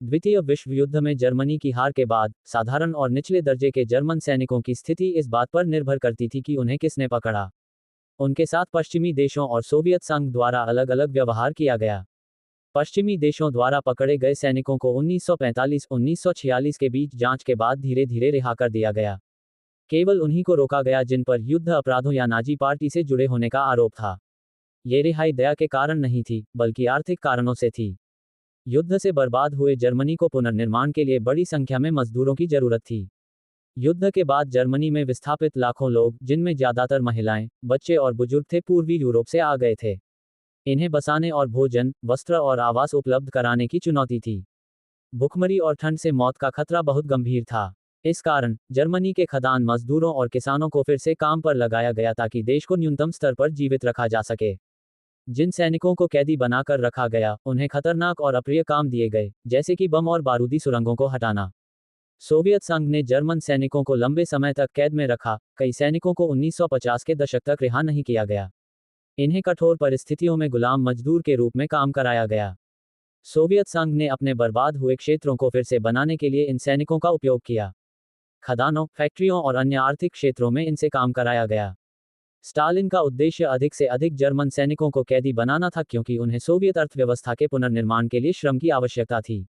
द्वितीय विश्व युद्ध में जर्मनी की हार के बाद साधारण और निचले दर्जे के जर्मन सैनिकों की स्थिति इस बात पर निर्भर करती थी कि उन्हें किसने पकड़ा। उनके साथ पश्चिमी देशों और सोवियत संघ द्वारा अलग अलग व्यवहार किया गया। पश्चिमी देशों द्वारा पकड़े गए सैनिकों को 1945-1946 के बीच जांच के बाद धीरे धीरे रिहा कर दिया गया। केवल उन्हीं को रोका गया जिन पर युद्ध अपराधों या नाजी पार्टी से जुड़े होने का आरोप था। ये रिहाई दया के कारण नहीं थी, बल्कि आर्थिक कारणों से थी। युद्ध से बर्बाद हुए जर्मनी को पुनर्निर्माण के लिए बड़ी संख्या में मजदूरों की जरूरत थी। युद्ध के बाद जर्मनी में विस्थापित लाखों लोग, जिनमें ज्यादातर महिलाएं, बच्चे और बुजुर्ग थे, पूर्वी यूरोप से आ गए थे। इन्हें बसाने और भोजन, वस्त्र और आवास उपलब्ध कराने की चुनौती थी। भुखमरी और ठंड से मौत का खतरा बहुत गंभीर था। इस कारण जर्मनी के खदान मजदूरों और किसानों को फिर से काम पर लगाया गया ताकि देश को न्यूनतम स्तर पर जीवित रखा जा सके। जिन सैनिकों को कैदी बनाकर रखा गया, उन्हें खतरनाक और अप्रिय काम दिए गए, जैसे कि बम और बारूदी सुरंगों को हटाना। सोवियत संघ ने जर्मन सैनिकों को लंबे समय तक कैद में रखा। कई सैनिकों को 1950 के दशक तक रिहा नहीं किया गया। इन्हें कठोर परिस्थितियों में गुलाम मजदूर के रूप में काम कराया गया। सोवियत संघ ने अपने बर्बाद हुए क्षेत्रों को फिर से बनाने के लिए इन सैनिकों का उपयोग किया। खदानों, फैक्ट्रियों और अन्य आर्थिक क्षेत्रों में इनसे काम कराया गया। स्टालिन का उद्देश्य अधिक से अधिक जर्मन सैनिकों को कैदी बनाना था, क्योंकि उन्हें सोवियत अर्थव्यवस्था के पुनर्निर्माण के लिए श्रम की आवश्यकता थी।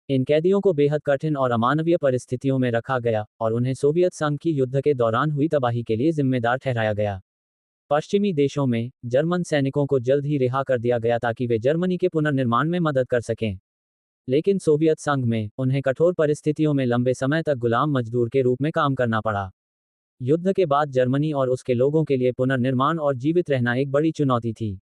इन कैदियों को बेहद कठिन और अमानवीय परिस्थितियों में रखा गया और उन्हें सोवियत संघ की युद्ध के दौरान हुई तबाही के लिए जिम्मेदार ठहराया गया। पश्चिमी देशों में जर्मन सैनिकों को जल्द ही रिहा कर दिया गया ताकि वे जर्मनी के पुनर्निर्माण में मदद कर सकें। लेकिन सोवियत संघ में उन्हें कठोर परिस्थितियों में लंबे समय तक गुलाम मजदूर के रूप में काम करना पड़ा। युद्ध के बाद जर्मनी और उसके लोगों के लिए पुनर्निर्माण और जीवित रहना एक बड़ी चुनौती थी।